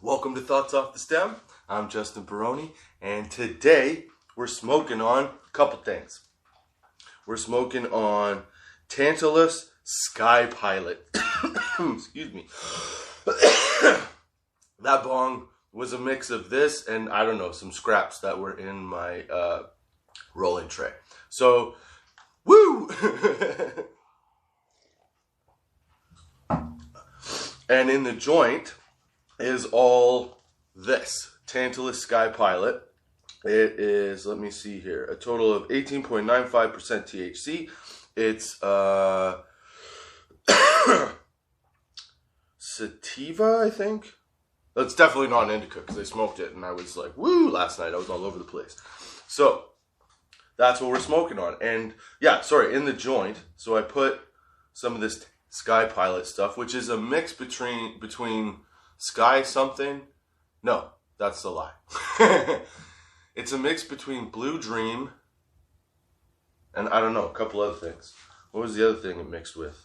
Welcome to Thoughts Off the Stem. I'm Justin Barone, and today we're smoking on a couple things. We're smoking on Tantalus Sky Pilot. Excuse me. That bong was a mix of this and, I don't know, some scraps that were in my rolling tray. So, woo! And in the joint is all this. Tantalus Sky Pilot. It is, let me see here, a total of 18.95% THC. It's sativa, I think. That's definitely not an indica because I smoked it and I was like, woo, last night. I was all over the place. So, that's what we're smoking on. And, yeah, sorry, in the joint, so I put some of this Sky Pilot stuff, which is a mix between Sky something. No, that's a lie. It's a mix between Blue Dream and, I don't know, a couple other things. What was the other thing it mixed with?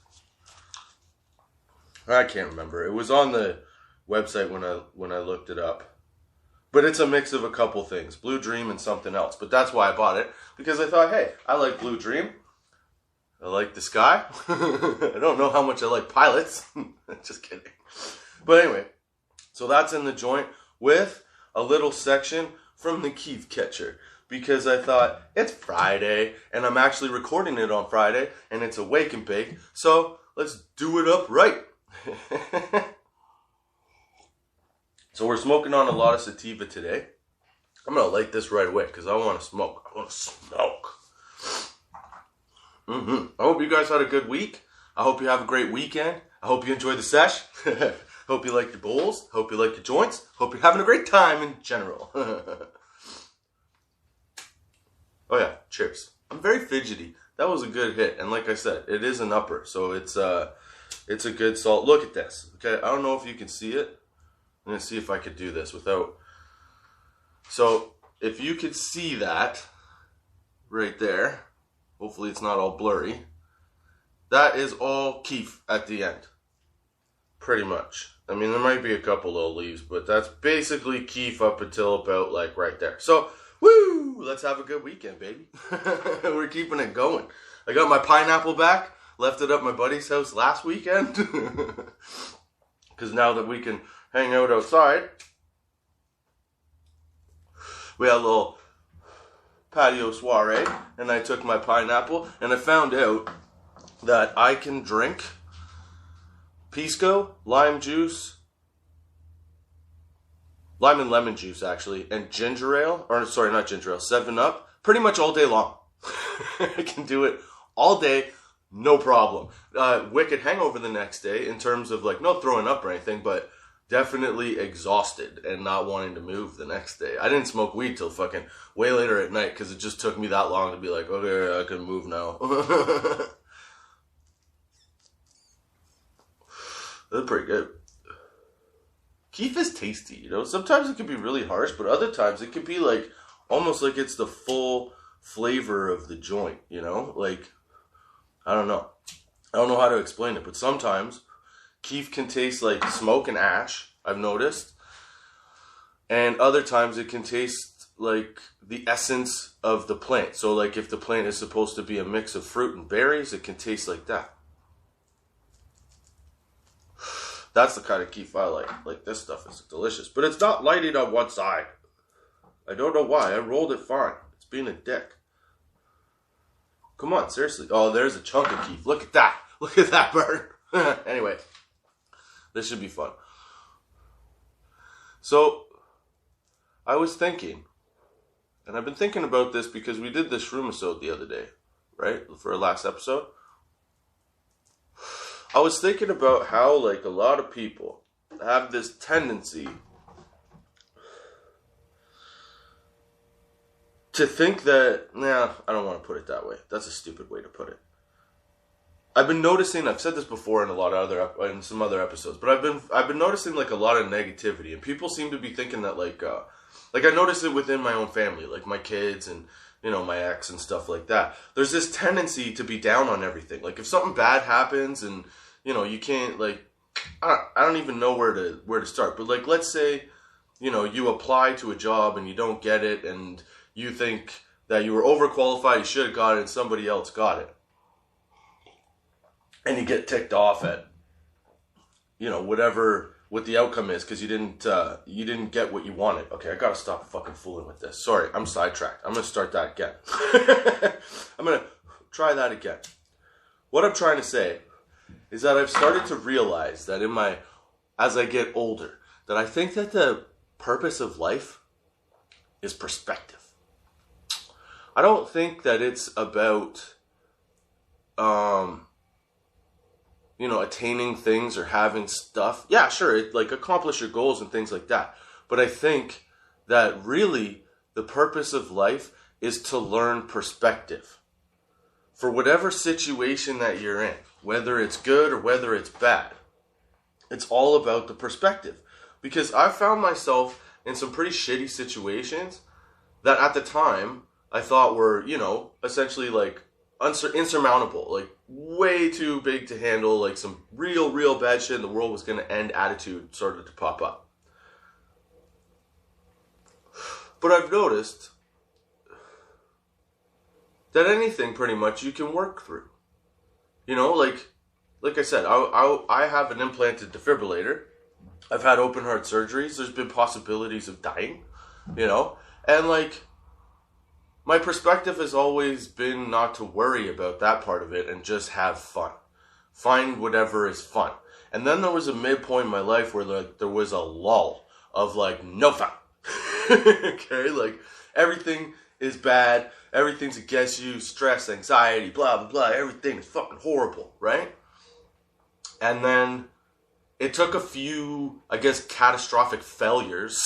I can't remember. It was on the website when I looked it up. But it's a mix of a couple things. Blue Dream and something else. But that's why I bought it. Because I thought, hey, I like Blue Dream. I like the Sky. I don't know how much I like pilots. Just kidding. But anyway, so that's in the joint with a little section from the Keith Catcher. Because I thought, it's Friday, and I'm actually recording it on Friday, and it's a wake and bake. So let's do it up right. So we're smoking on a lot of sativa today. I'm going to light this right away because I want to smoke. I want to smoke. I hope you guys had a good week. I hope you have a great weekend. I hope you enjoy the sesh. Hope you like your bowls. Hope you like your joints. Hope you're having a great time in general. Oh yeah, cheers. I'm very fidgety. That was a good hit. And like I said, it is an upper. So it's a good salt. Look at this. Okay, I don't know if you can see it. I'm going to see if I could do this without. So if you could see that right there. Hopefully it's not all blurry. That is all keef at the end. Pretty much. I mean, there might be a couple little leaves, but that's basically keef up until about like right there. So, woo! Let's have a good weekend, baby. We're keeping it going. I got my pineapple back. Left it at my buddy's house last weekend. Because now that we can hang out outside, we had a little patio soiree, and I took my pineapple, and I found out that I can drink pisco, lime and lemon juice, actually, and ginger ale, or sorry, not ginger ale, 7-Up, pretty much all day long. I can do it all day, no problem. Wicked hangover the next day, in terms of, like, no throwing up or anything, but definitely exhausted and not wanting to move the next day. I didn't smoke weed till fucking way later at night because it just took me that long to be like, okay, I can move now. That's pretty good. Keef is tasty, you know. Sometimes it can be really harsh, but other times it can be like almost like it's the full flavor of the joint, you know. Like, I don't know how to explain it, but sometimes keef can taste like smoke and ash, I've noticed. And other times it can taste like the essence of the plant. So like if the plant is supposed to be a mix of fruit and berries, it can taste like that. That's the kind of keef I like. Like, this stuff is delicious. But it's not lighting on one side. I don't know why. I rolled it fine. It's being a dick. Come on, seriously. Oh, there's a chunk of keef. Look at that. Look at that burn. Anyway. This should be fun. So, I was thinking, and I've been thinking about this because we did this shroom-isode the other day, right? For our last episode. I was thinking about how, like, a lot of people have this tendency to think that, I don't want to put it that way. That's a stupid way to put it. I've been noticing, I've said this before in some other episodes, but I've been noticing like a lot of negativity, and people seem to be thinking that like I notice it within my own family, like my kids and, you know, my ex and stuff like that. There's this tendency to be down on everything. Like if something bad happens and, you can't, like, I don't even know where to start. But, like, let's say, you apply to a job and you don't get it, and you think that you were overqualified, you should have got it, and somebody else got it. And you get ticked off at, what the outcome is, because you didn't get what you wanted. Okay, I gotta stop fucking fooling with this. Sorry, I'm sidetracked. I'm gonna start that again. I'm gonna try that again. What I'm trying to say is that I've started to realize that as I get older, that I think that the purpose of life is perspective. I don't think that it's about, attaining things or having stuff. Yeah, sure, accomplish your goals and things like that. But I think that really the purpose of life is to learn perspective. For whatever situation that you're in, whether it's good or whether it's bad, it's all about the perspective. Because I found myself in some pretty shitty situations that at the time I thought were, essentially like insurmountable, like way too big to handle, like some real bad shit in the world was going to end attitude started to pop up. But I've noticed that anything pretty much you can work through. Like I said, I have an implanted defibrillator. I've had open heart surgeries. There's been possibilities of dying, and like, my perspective has always been not to worry about that part of it and just have fun. Find whatever is fun. And then there was a midpoint in my life where there was a lull of like, no fun. Okay, like everything is bad. Everything's against you. Stress, anxiety, blah, blah, blah. Everything is fucking horrible, right? And then it took a few, I guess, catastrophic failures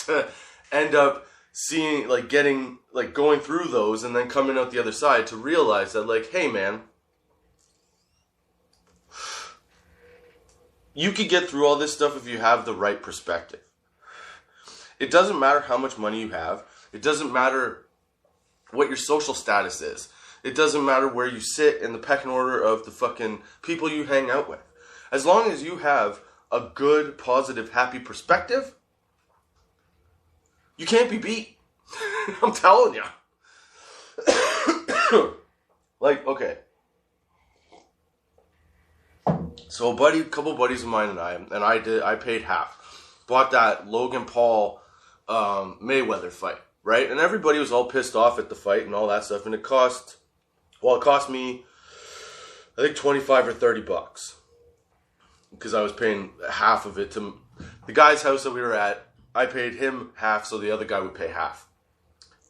to end up seeing, like, going through those and then coming out the other side to realize that, like, hey, man, you could get through all this stuff if you have the right perspective. It doesn't matter how much money you have. It doesn't matter what your social status is. It doesn't matter where you sit in the pecking order of the fucking people you hang out with. As long as you have a good, positive, happy perspective, you can't be beat. I'm telling you. Like, okay. So a couple buddies of mine and I paid half. Bought that Logan Paul Mayweather fight, right? And everybody was all pissed off at the fight and all that stuff. And it cost me, I think, $25 or $30. Because I was paying half of it to the guy's house that we were at. I paid him half, so the other guy would pay half.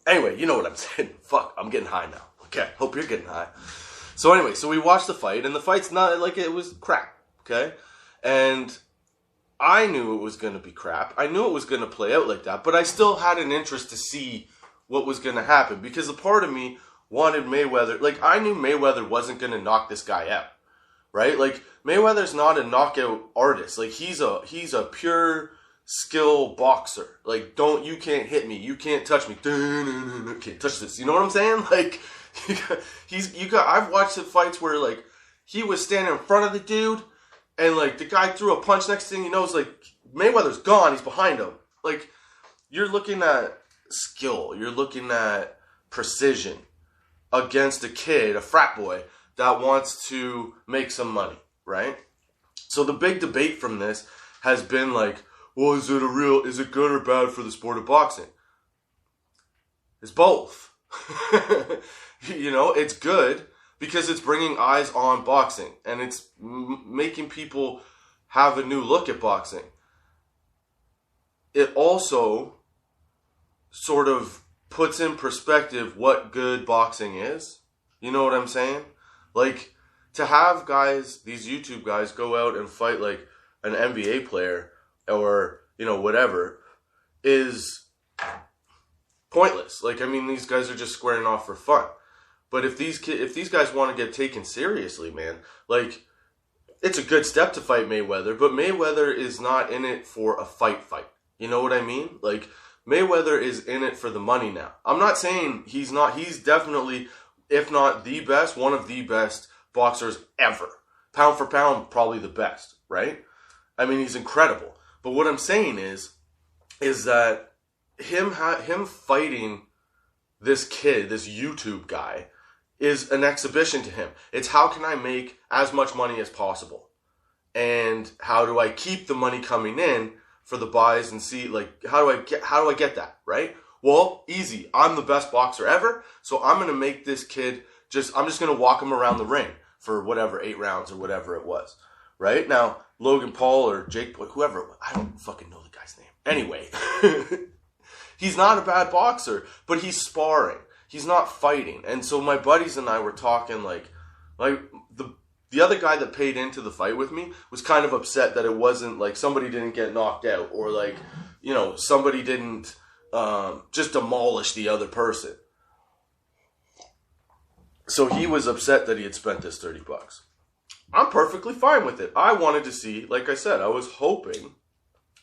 Anyway, you know what I'm saying. Fuck, I'm getting high now. Okay, hope you're getting high. So anyway, so we watched the fight, and the fight's not, like, it was crap, okay? And I knew it was going to be crap. I knew it was going to play out like that, but I still had an interest to see what was going to happen, because a part of me wanted Mayweather. Like, I knew Mayweather wasn't going to knock this guy out, right? Like, Mayweather's not a knockout artist. Like, he's a pure skill boxer. Like, you can't hit me. You can't touch me. Can't touch this. You know what I'm saying? Like, I've watched the fights where, like, he was standing in front of the dude, and, like, the guy threw a punch. Next thing you know, it's like, Mayweather's gone. He's behind him. Like, you're looking at skill. You're looking at precision against a kid, a frat boy, that wants to make some money, right? So the big debate from this has been like, well, is it good or bad for the sport of boxing? It's both. It's good because it's bringing eyes on boxing, and it's making people have a new look at boxing. It also sort of puts in perspective what good boxing is. You know what I'm saying? Like, to have guys, these YouTube guys, go out and fight like an NBA player or, whatever, is pointless. Like, I mean, these guys are just squaring off for fun. But if these guys want to get taken seriously, man, like, it's a good step to fight Mayweather, but Mayweather is not in it for a fight. You know what I mean? Like, Mayweather is in it for the money now. I'm not saying he's not. He's definitely, if not the best, one of the best boxers ever. Pound for pound, probably the best, right? I mean, he's incredible. But what I'm saying is that him fighting this kid, this YouTube guy, is an exhibition to him. It's how can I make as much money as possible? And how do I keep the money coming in for the buys and see, like, how do I get that, right? Well, easy. I'm the best boxer ever, so I'm going to make this kid I'm just going to walk him around the ring for whatever, 8 rounds or whatever it was, right? Now, Logan Paul or Jake Paul, whoever it was, I don't fucking know the guy's name. Anyway, he's not a bad boxer, but he's sparring. He's not fighting. And so my buddies and I were talking like the other guy that paid into the fight with me was kind of upset that it wasn't like somebody didn't get knocked out or like, you know, somebody didn't just demolish the other person. So he was upset that he had spent this $30. I'm perfectly fine with it. I wanted to see, like I said, I was hoping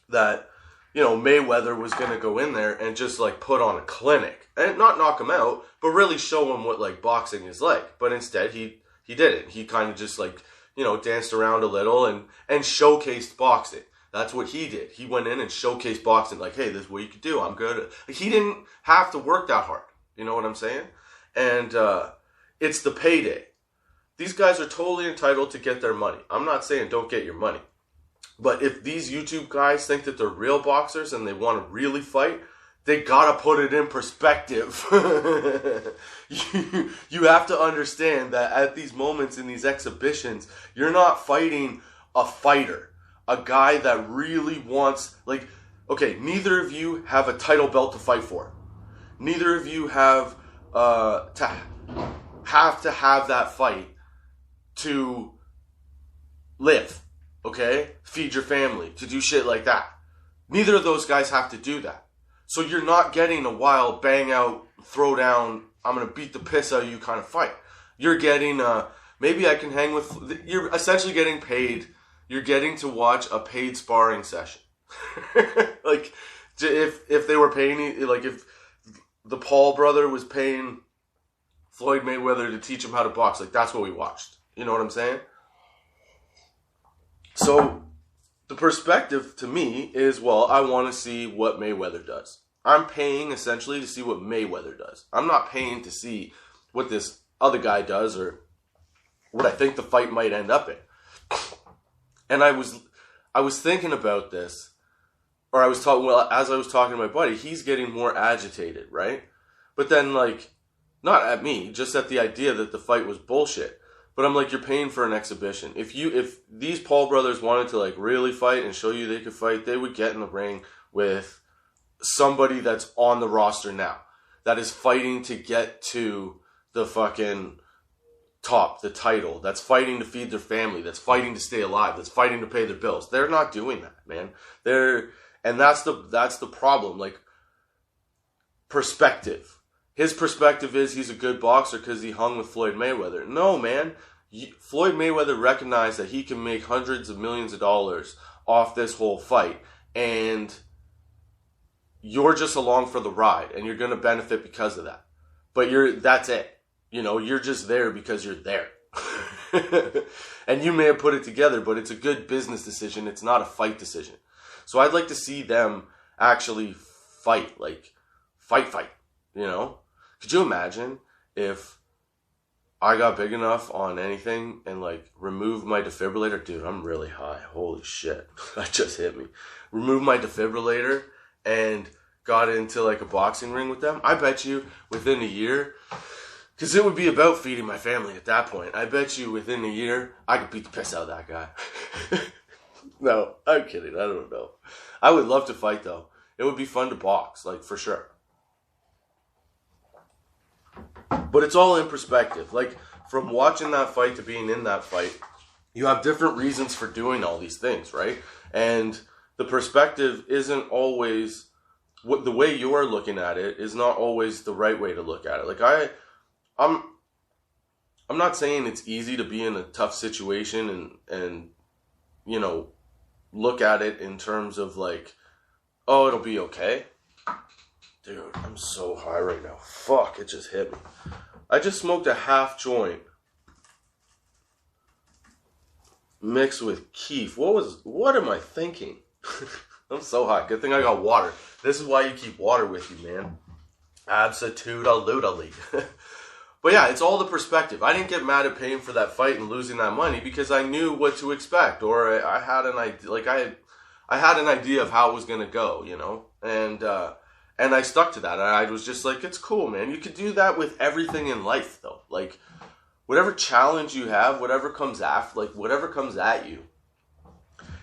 that, you know, Mayweather was going to go in there and just like put on a clinic and not knock him out, but really show him what like boxing is like. But instead he didn't. He kind of just like, you know, danced around a little and showcased boxing. That's what he did. He went in and showcased boxing like, hey, this is what you can do. I'm good. He didn't have to work that hard. You know what I'm saying? And it's the payday. These guys are totally entitled to get their money. I'm not saying don't get your money. But if these YouTube guys think that they're real boxers and they want to really fight, they gotta put it in perspective. You have to understand that at these moments in these exhibitions, you're not fighting a fighter. A guy that really wants, like, okay, neither of you have a title belt to fight for. Neither of you have to have that fight to live. Okay? Feed your family, to do shit like that. Neither of those guys have to do that. So you're not getting a wild, bang out, throw down, I'm going to beat the piss out of you kind of fight. You're getting, maybe I can hang with, you're essentially getting paid. You're getting to watch a paid sparring session. Like, if they were paying, like if the Paul brother was paying Floyd Mayweather to teach him how to box, like that's what we watched. You know what I'm saying? So, the perspective to me is, well, I want to see what Mayweather does. I'm paying essentially to see what Mayweather does. I'm not paying to see what this other guy does or what I think the fight might end up in. And I was thinking about this, or I was talking, well, as I was talking to my buddy, he's getting more agitated, right? But then, like, not at me, just at the idea that the fight was bullshit. But I'm like, you're paying for an exhibition. If these Paul brothers wanted to like really fight and show you they could fight, they would get in the ring with somebody that's on the roster now, that is fighting to get to the fucking top, the title, that's fighting to feed their family, that's fighting to stay alive, that's fighting to pay their bills. They're not doing that, man. And that's the problem. Like, perspective. His perspective is he's a good boxer because he hung with Floyd Mayweather. No, man. Floyd Mayweather recognized that he can make hundreds of millions of dollars off this whole fight. And you're just along for the ride. And you're going to benefit because of that. But that's it. You know, you're just there because you're there. And you may have put it together, but it's a good business decision. It's not a fight decision. So I'd like to see them actually fight. Like, fight. You know? Could you imagine if I got big enough on anything and like remove my defibrillator? Dude, I'm really high. Holy shit. That just hit me. Remove my defibrillator and got into like a boxing ring with them. I bet you within a year, because it would be about feeding my family at that point. I bet you within a year, I could beat the piss out of that guy. No, I'm kidding. I don't know. I would love to fight though. It would be fun to box, like for sure. But it's all in perspective. Like, from watching that fight to being in that fight, you have different reasons for doing all these things, right? And the perspective isn't always, the way you're looking at it is not always the right way to look at it. Like, I'm not saying it's easy to be in a tough situation and you know, look at it in terms of like, oh, it'll be okay. Dude, I'm so high right now. Fuck, it just hit me. I just smoked a half joint mixed with keef. What am I thinking? I'm so hot. Good thing I got water. This is why you keep water with you, man. Absolutely. But yeah, it's all the perspective. I didn't get mad at paying for that fight and losing that money because I knew what to expect, or I had an idea. Like I had an idea of how it was gonna go, you know, and I stuck to that. I was just like, it's cool, man. You could do that with everything in life, though. Like whatever challenge you have, whatever comes at you,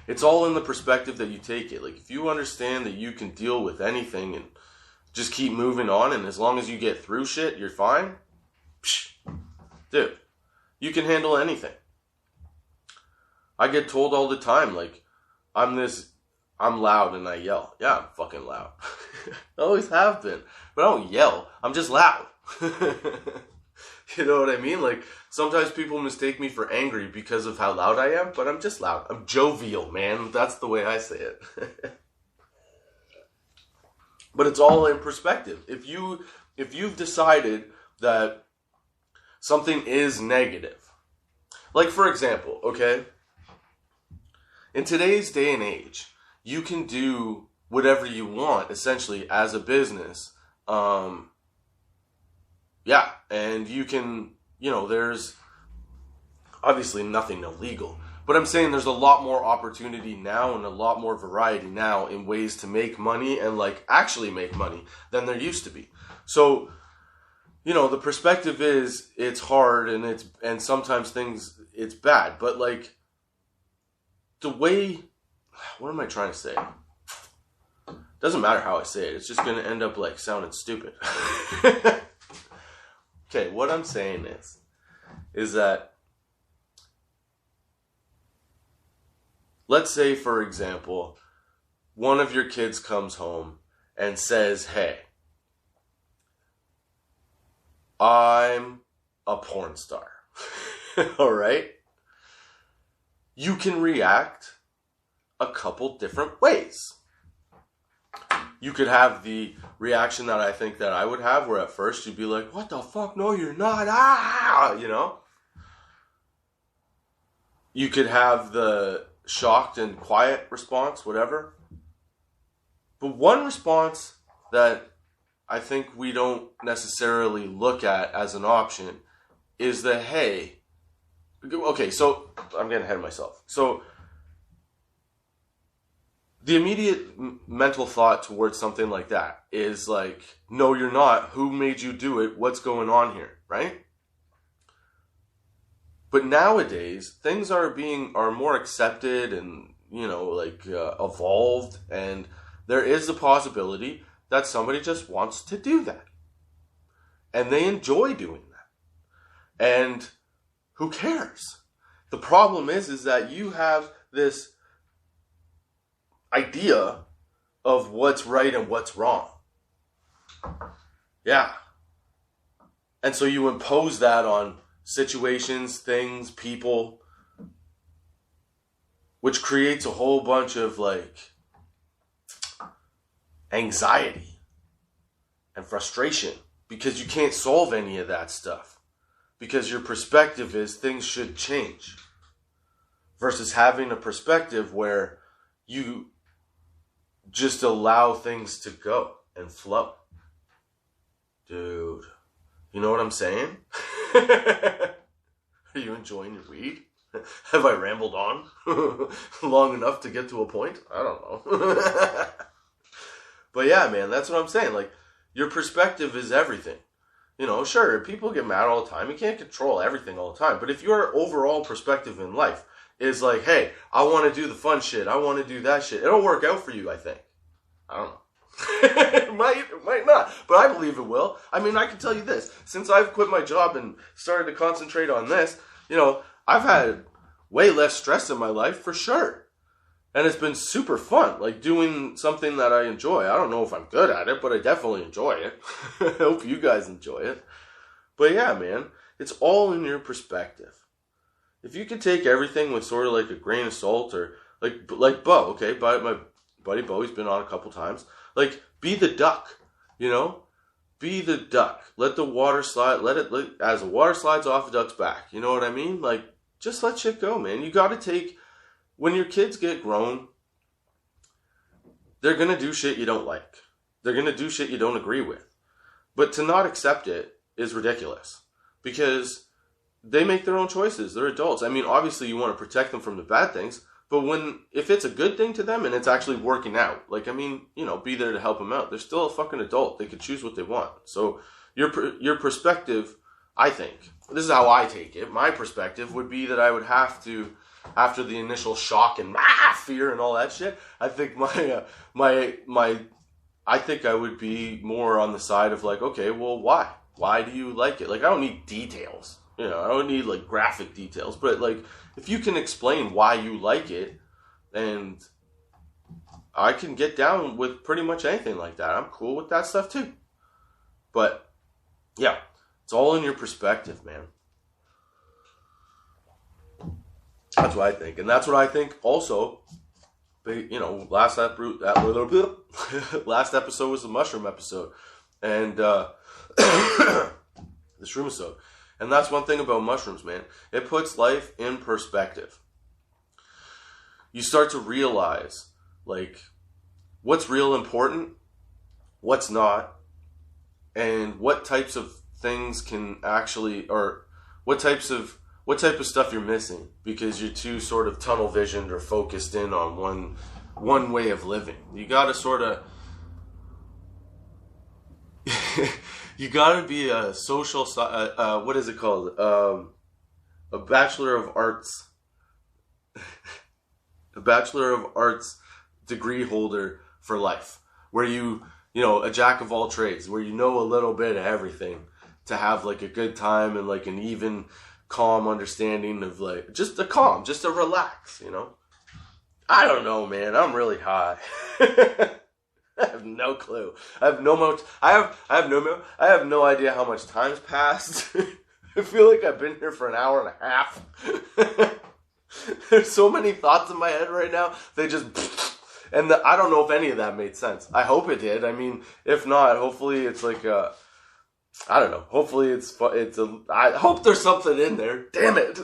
it's all in the perspective that you take it. Like if you understand that you can deal with anything and just keep moving on, and as long as you get through shit, you're fine. Dude, you can handle anything. I get told all the time, like, I'm loud and I yell. Yeah, I'm fucking loud. I always have been. But I don't yell. I'm just loud. You know what I mean? Like, sometimes people mistake me for angry because of how loud I am, but I'm just loud. I'm jovial, man. That's the way I say it. But it's all in perspective. If you've decided that something is negative. Like, for example, okay? In today's day and age, you can do whatever you want, essentially, as a business. Yeah, and you can, you know, there's obviously nothing illegal. But I'm saying there's a lot more opportunity now and a lot more variety now in ways to make money and, like, actually make money than there used to be. So, you know, the perspective is it's hard and sometimes it's bad. But, like, the way, what am I trying to say? Doesn't matter how I say it. It's just going to end up, like, sounding stupid. Okay, what I'm saying is that, let's say, for example, one of your kids comes home and says, hey, I'm a porn star. All right? You can react a couple different ways. You could have the reaction that I think that I would have, where at first you'd be like, what the fuck? No, you're not. Ah! You know? You could have the shocked and quiet response, whatever. But one response that I think we don't necessarily look at as an option is the, hey, okay, so I'm getting ahead of myself. So the immediate mental thought towards something like that is like, no, you're not. Who made you do it? What's going on here, right? But nowadays, things are more accepted and, you know, like evolved, and there is the possibility that somebody just wants to do that. And they enjoy doing that. And who cares? The problem is that you have this idea of what's right and what's wrong. Yeah. And so you impose that on situations, things, people, which creates a whole bunch of, like, anxiety and frustration because you can't solve any of that stuff because your perspective is things should change versus having a perspective where you just allow things to go and flow. Dude, you know what I'm saying? Are you enjoying your weed? Have I rambled on long enough to get to a point? I don't know. But yeah, man, that's what I'm saying. Like, your perspective is everything. You know, sure, people get mad all the time. You can't control everything all the time. But if your overall perspective in life is like, hey, I want to do the fun shit, I want to do that shit, it'll work out for you, I think. I don't know. It might not, but I believe it will. I mean, I can tell you this. Since I've quit my job and started to concentrate on this, you know, I've had way less stress in my life for sure. And it's been super fun, like doing something that I enjoy. I don't know if I'm good at it, but I definitely enjoy it. I hope you guys enjoy it. But yeah, man, it's all in your perspective. If you could take everything with sort of like a grain of salt, or like Bo, okay, but my buddy Bo, he's been on a couple times. Like, be the duck, you know? Be the duck. Let the water slide, as the water slides off the duck's back. You know what I mean? Like, just let shit go, man. You got to take, when your kids get grown, they're going to do shit you don't like. They're going to do shit you don't agree with. But to not accept it is ridiculous because they make their own choices. They're adults. I mean, obviously you want to protect them from the bad things, but if it's a good thing to them and it's actually working out, like, I mean, you know, be there to help them out. They're still a fucking adult. They can choose what they want. So your perspective, I think, this is how I take it. My perspective would be that I would have to, after the initial shock and fear and all that shit, I think I think I would be more on the side of like, okay, well, why? Why do you like it? Like, I don't need details. You know, I don't need like graphic details. But like, if you can explain why you like it, and I can get down with pretty much anything like that. I'm cool with that stuff too. But yeah, it's all in your perspective, man. That's what I think. And that's what I think also, you know, last episode was the mushroom episode. And the shroom episode. And that's one thing about mushrooms, man. It puts life in perspective. You start to realize, like, what's real important, what's not, and what types of things can actually, or what type of stuff you're missing because you're too sort of tunnel visioned or focused in on one way of living. You gotta sort of you gotta be a social what is it called, a Bachelor of Arts a Bachelor of Arts degree holder for life, where you know, a jack of all trades, where you know a little bit of everything to have like a good time and like an even calm understanding of like just a relax, you know. I don't know, man. I'm really high. I have no clue. I have no idea how much time's passed. I feel like I've been here for an hour and a half. There's so many thoughts in my head right now. They just, and I don't know if any of that made sense. I hope it did. I mean, if not, hopefully it's like I don't know. Hopefully I hope there's something in there. Damn it.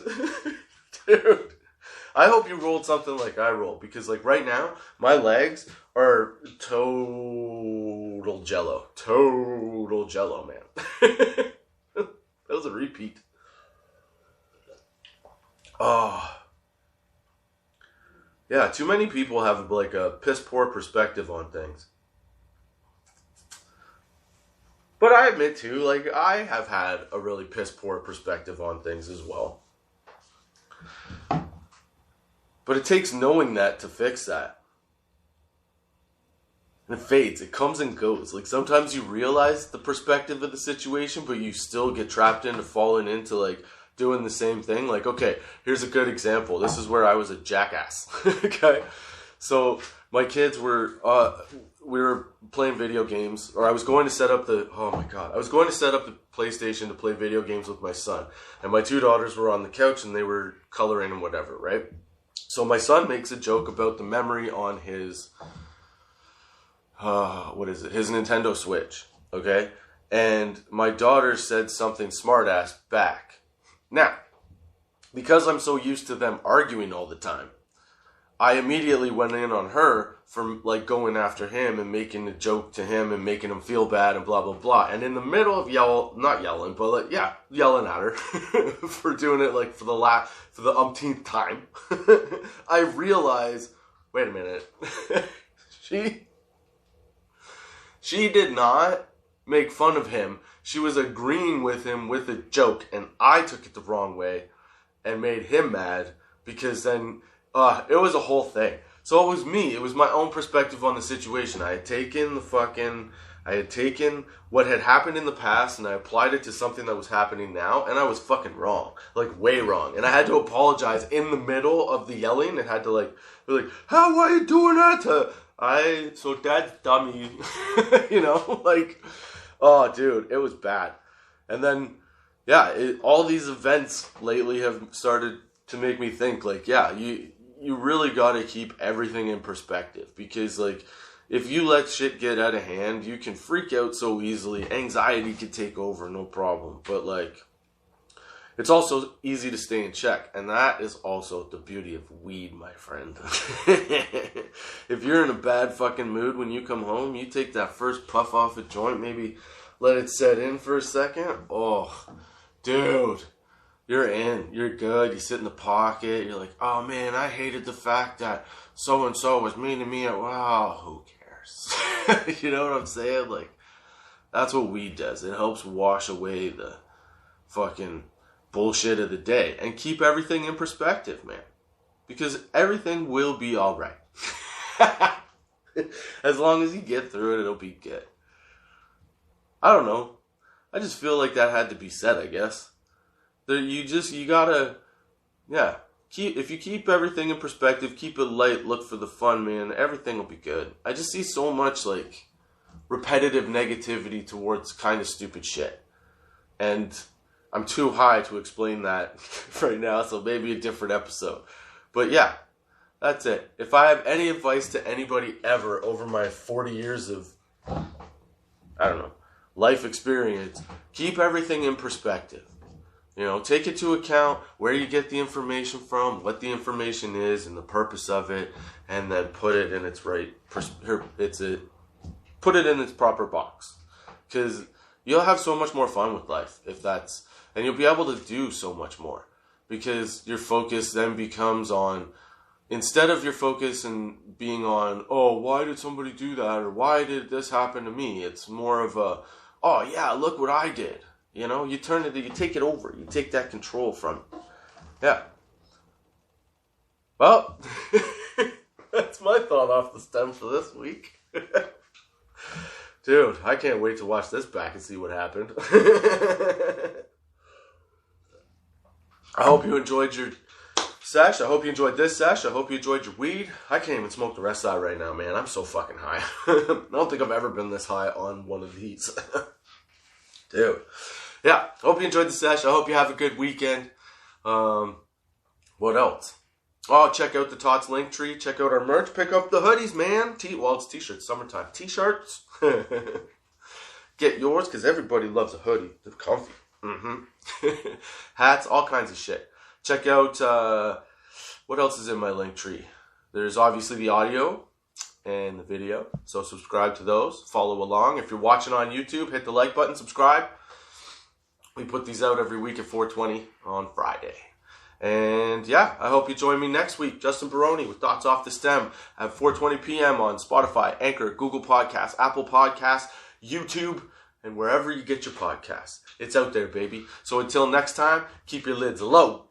Dude. I hope you rolled something like I rolled, because like right now, my legs are total jello. Total jello, man. That was a repeat. Oh. Yeah, too many people have like a piss poor perspective on things. But I admit too, like, I have had a really piss poor perspective on things as well. But it takes knowing that to fix that. And it fades. It comes and goes. Like, sometimes you realize the perspective of the situation, but you still get trapped into falling into, like, doing the same thing. Like, okay, here's a good example. This is where I was a jackass. Okay? So, my kids were, we were playing video games, or I was going to set up the PlayStation to play video games with my son. And my two daughters were on the couch and they were coloring and whatever, right? So my son makes a joke about the memory on his, his Nintendo Switch, okay? And my daughter said something smart-ass back. Now, because I'm so used to them arguing all the time, I immediately went in on her for like going after him and making a joke to him and making him feel bad and blah, blah, blah. And in the middle of yelling at her for doing it like for the umpteenth time, I realized, wait a minute, she did not make fun of him. She was agreeing with him with a joke, and I took it the wrong way and made him mad, because then it was a whole thing. So it was me. It was my own perspective on the situation. I had taken what had happened in the past and I applied it to something that was happening now, and I was fucking wrong. Like, way wrong. And I had to apologize in the middle of the yelling and had to like, be like, how are you doing that? So that's dummy. You know, like, oh dude, it was bad. And then, yeah, all these events lately have started to make me think, like, yeah, you really got to keep everything in perspective, because like, if you let shit get out of hand, you can freak out so easily. Anxiety could take over, no problem. But like, It's also easy to stay in check, and that is also the beauty of weed, my friend. If you're in a bad fucking mood when you come home, you take that first puff off a joint, maybe let it set in for a second. Oh, dude, you're in. You're good. You sit in the pocket. You're like, oh man, I hated the fact that so-and-so was mean to me. Wow, who cares? You know what I'm saying? Like, that's what weed does. It helps wash away the fucking bullshit of the day and keep everything in perspective, man. Because everything will be alright. As long as you get through it, it'll be good. I don't know. I just feel like that had to be said, I guess. You gotta, yeah. If you keep everything in perspective, keep it light, look for the fun, man, everything will be good. I just see so much, like, repetitive negativity towards kind of stupid shit. And I'm too high to explain that right now, so maybe a different episode. But yeah, that's it. If I have any advice to anybody ever over my 40 years of, I don't know, life experience, keep everything in perspective. You know, take into account where you get the information from, what the information is, and the purpose of it, and then put it in its put it in its proper box. Because you'll have so much more fun with life if that's, and you'll be able to do so much more. Because your focus then becomes on, instead of your focus and being on, oh, why did somebody do that, or why did this happen to me? It's more of a, oh yeah, look what I did. You know, you take it over. You take that control from it. Yeah. Well, that's my thought off the stem for this week. Dude, I can't wait to watch this back and see what happened. I hope you enjoyed your sesh. I hope you enjoyed this sesh. I hope you enjoyed your weed. I can't even smoke the rest of that right now, man. I'm so fucking high. I don't think I've ever been this high on one of these. Dude. Yeah, I hope you enjoyed the sesh. I hope you have a good weekend. What else? Oh, check out the Tots link tree. Check out our merch. Pick up the hoodies, man. Well, it's t-shirts. Summertime. T-shirts. Get yours, because everybody loves a hoodie. They're comfy. Hats, all kinds of shit. Check out, what else is in my link tree? There's obviously the audio and the video. So subscribe to those. Follow along. If you're watching on YouTube, hit the like button, subscribe. We put these out every week at 4:20 on Friday. And yeah, I hope you join me next week. Justin Barone with Thoughts Off the Stem at 4:20 p.m. on Spotify, Anchor, Google Podcasts, Apple Podcasts, YouTube, and wherever you get your podcasts. It's out there, baby. So until next time, keep your lids low.